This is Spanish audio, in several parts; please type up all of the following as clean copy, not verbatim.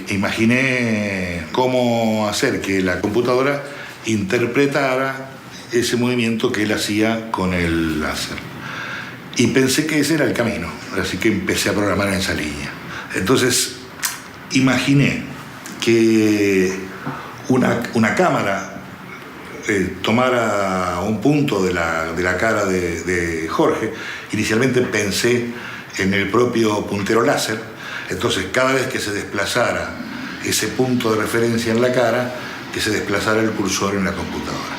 Imaginé cómo hacer que la computadora interpretara ese movimiento que él hacía con el láser. Y pensé que ese era el camino, así que empecé a programar en esa línea. Entonces, imaginé que una cámara tomara un punto de la cara de Jorge. Inicialmente pensé en el propio puntero láser, entonces cada vez que se desplazara ese punto de referencia en la cara, que se desplazara el cursor en la computadora.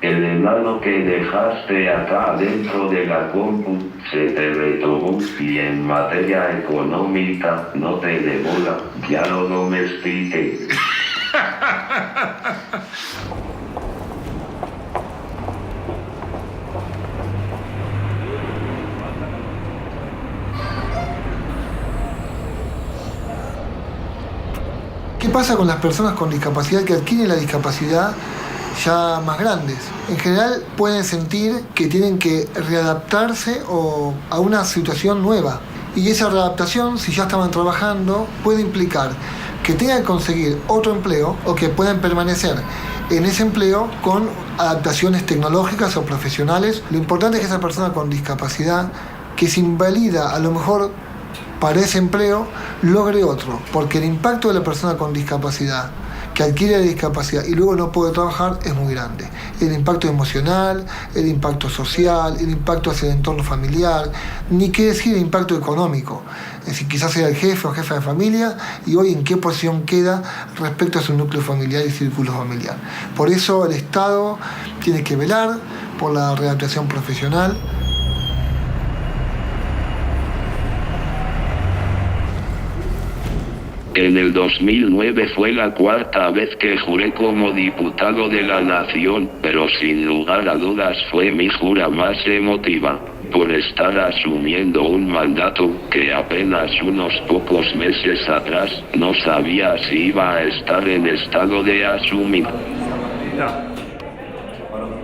El enano que dejaste acá dentro de la compu se te retomó y en materia económica no te de bola, ya lo domestiqué. ¿Qué pasa con las personas con discapacidad que adquieren la discapacidad ya más grandes? En general pueden sentir que tienen que readaptarse a una situación nueva. Y esa readaptación, si ya estaban trabajando, puede implicar que tengan que conseguir otro empleo o que puedan permanecer en ese empleo con adaptaciones tecnológicas o profesionales. Lo importante es que esa persona con discapacidad, que se invalida a lo mejor para ese empleo, logre otro, porque el impacto de la persona con discapacidad que adquiere la discapacidad y luego no puede trabajar es muy grande. El impacto emocional, el impacto social, el impacto hacia el entorno familiar, ni qué decir el impacto económico. Es decir, quizás sea el jefe o jefa de familia y hoy en qué posición queda respecto a su núcleo familiar y círculo familiar. Por eso el Estado tiene que velar por la readaptación profesional. En el 2009 fue la cuarta vez que juré como diputado de la Nación, pero sin lugar a dudas fue mi jura más emotiva, por estar asumiendo un mandato que apenas unos pocos meses atrás no sabía si iba a estar en estado de asumir.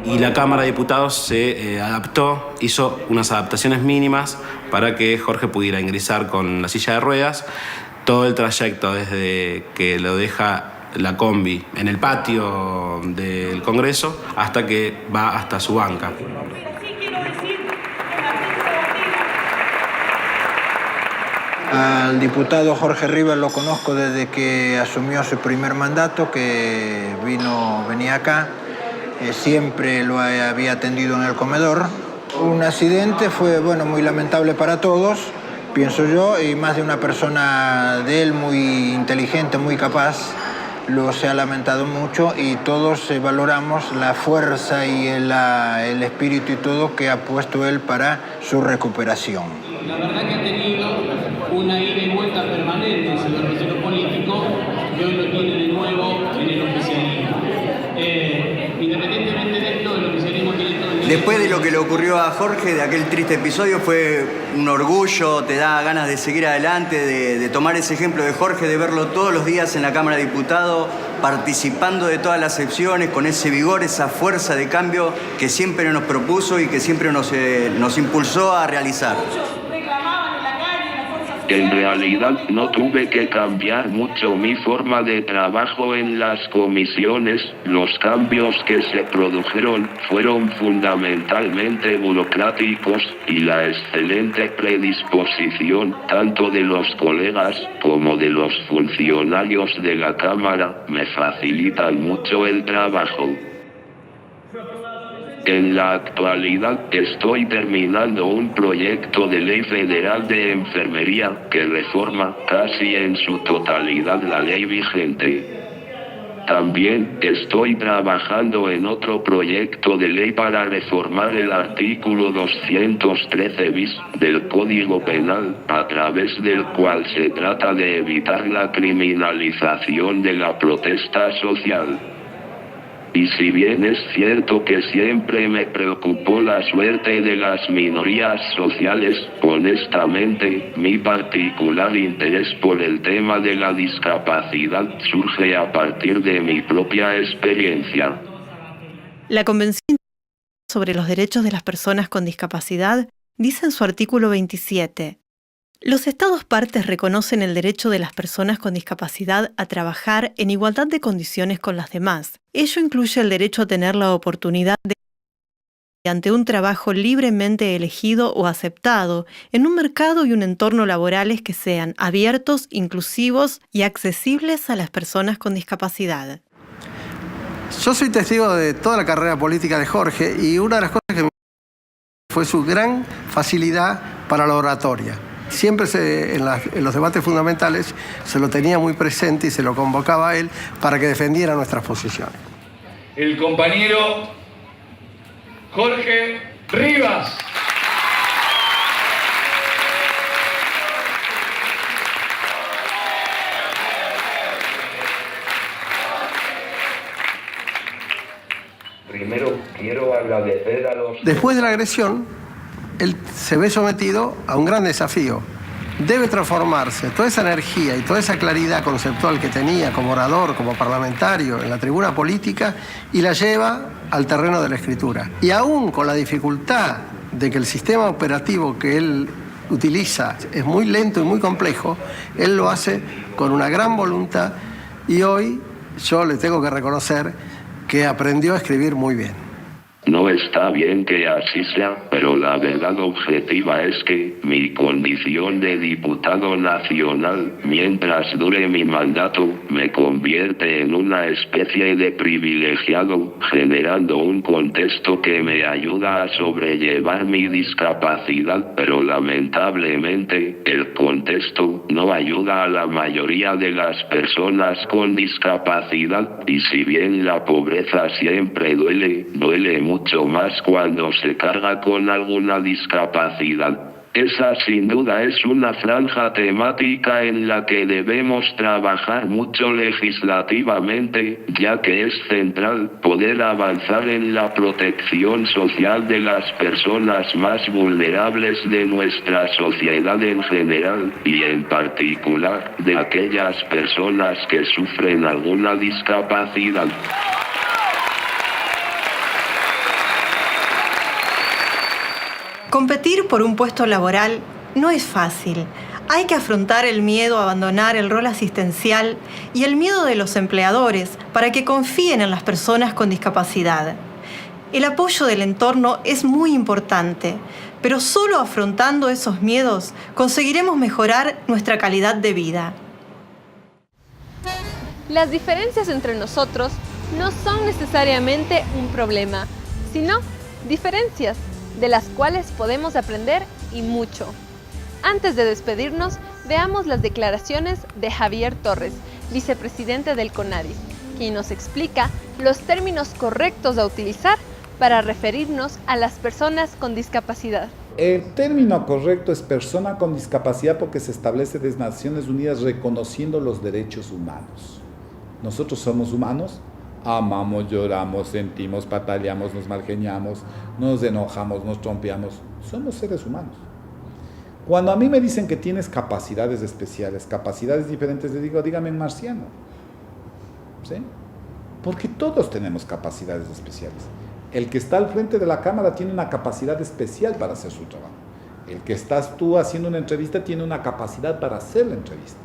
Y la Cámara de Diputados se adaptó, hizo unas adaptaciones mínimas para que Jorge pudiera ingresar con la silla de ruedas. Todo el trayecto desde que lo deja la combi en el patio del Congreso hasta que va hasta su banca. Al diputado Jorge Rivas lo conozco desde que asumió su primer mandato, que venía acá. Siempre lo había atendido en el comedor. Un accidente fue, muy lamentable para todos, pienso yo, y más de una persona de él muy inteligente, muy capaz, se ha lamentado mucho y todos valoramos la fuerza y el espíritu y todo que ha puesto él para su recuperación. La verdad que ha tenido una ida y vuelta permanente en su desarrollo político y hoy lo tiene de nuevo en el oficialismo. Independientemente de esto, el oficialismo tiene todo el... Después de lo que le ocurrió a Jorge, de aquel triste episodio, fue un orgullo, te da ganas de seguir adelante, de tomar ese ejemplo de Jorge, de verlo todos los días en la Cámara de Diputados, participando de todas las secciones, con ese vigor, esa fuerza de cambio que siempre nos propuso y que siempre nos impulsó a realizar. En realidad no tuve que cambiar mucho mi forma de trabajo en las comisiones. Los cambios que se produjeron fueron fundamentalmente burocráticos y la excelente predisposición tanto de los colegas como de los funcionarios de la Cámara me facilitan mucho el trabajo. En la actualidad estoy terminando un proyecto de ley federal de enfermería que reforma casi en su totalidad la ley vigente. También estoy trabajando en otro proyecto de ley para reformar el artículo 213 bis del Código Penal, a través del cual se trata de evitar la criminalización de la protesta social. Y si bien es cierto que siempre me preocupó la suerte de las minorías sociales, honestamente, mi particular interés por el tema de la discapacidad surge a partir de mi propia experiencia. La Convención sobre los Derechos de las Personas con Discapacidad dice en su artículo 27: Los Estados partes reconocen el derecho de las personas con discapacidad a trabajar en igualdad de condiciones con las demás. Ello incluye el derecho a tener la oportunidad de ante un trabajo libremente elegido o aceptado en un mercado y un entorno laborales que sean abiertos, inclusivos y accesibles a las personas con discapacidad. Yo soy testigo de toda la carrera política de Jorge y una de las cosas que me fue su gran facilidad para la oratoria. Siempre en los debates fundamentales se lo tenía muy presente y se lo convocaba a él para que defendiera nuestras posiciones. El compañero Jorge Rivas. Primero quiero agradecer a los... Después de la agresión, él se ve sometido a un gran desafío. Debe transformarse toda esa energía y toda esa claridad conceptual que tenía como orador, como parlamentario en la tribuna política y la lleva al terreno de la escritura. Y aún con la dificultad de que el sistema operativo que él utiliza es muy lento y muy complejo, él lo hace con una gran voluntad y hoy yo le tengo que reconocer que aprendió a escribir muy bien. No está bien que así sea, pero la verdad objetiva es que mi condición de diputado nacional, mientras dure mi mandato, me convierte en una especie de privilegiado, generando un contexto que me ayuda a sobrellevar mi discapacidad, pero lamentablemente el contexto no ayuda a la mayoría de las personas con discapacidad, y si bien la pobreza siempre duele mucho más cuando se carga con alguna discapacidad. Esa sin duda es una franja temática en la que debemos trabajar mucho legislativamente, ya que es central poder avanzar en la protección social de las personas más vulnerables de nuestra sociedad en general, y en particular de aquellas personas que sufren alguna discapacidad. Competir por un puesto laboral no es fácil. Hay que afrontar el miedo a abandonar el rol asistencial y el miedo de los empleadores para que confíen en las personas con discapacidad. El apoyo del entorno es muy importante, pero solo afrontando esos miedos conseguiremos mejorar nuestra calidad de vida. Las diferencias entre nosotros no son necesariamente un problema, sino diferencias de las cuales podemos aprender y mucho. Antes de despedirnos, veamos las declaraciones de Javier Torres, vicepresidente del CONADIS, quien nos explica los términos correctos a utilizar para referirnos a las personas con discapacidad. El término correcto es persona con discapacidad porque se establece desde Naciones Unidas reconociendo los derechos humanos. Nosotros somos humanos. Amamos, lloramos, sentimos, pataleamos, nos malgeniamos, nos enojamos, nos trompeamos. Somos seres humanos. Cuando a mí me dicen que tienes capacidades especiales, capacidades diferentes, les digo, dígame en marciano. ¿Sí? Porque todos tenemos capacidades especiales. El que está al frente de la cámara tiene una capacidad especial para hacer su trabajo. El que estás tú haciendo una entrevista tiene una capacidad para hacer la entrevista.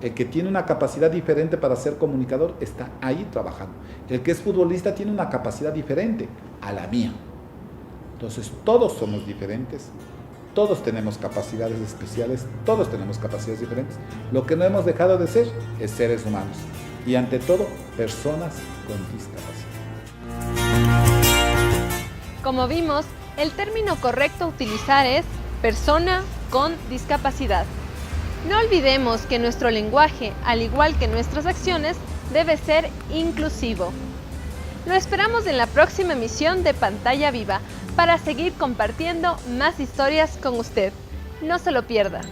El que tiene una capacidad diferente para ser comunicador está ahí trabajando. El que es futbolista tiene una capacidad diferente a la mía. Entonces todos somos diferentes, todos tenemos capacidades especiales, todos tenemos capacidades diferentes. Lo que no hemos dejado de ser es seres humanos y ante todo personas con discapacidad. Como vimos, el término correcto a utilizar es persona con discapacidad. No olvidemos que nuestro lenguaje, al igual que nuestras acciones, debe ser inclusivo. Lo esperamos en la próxima emisión de Pantalla Viva para seguir compartiendo más historias con usted. No se lo pierda.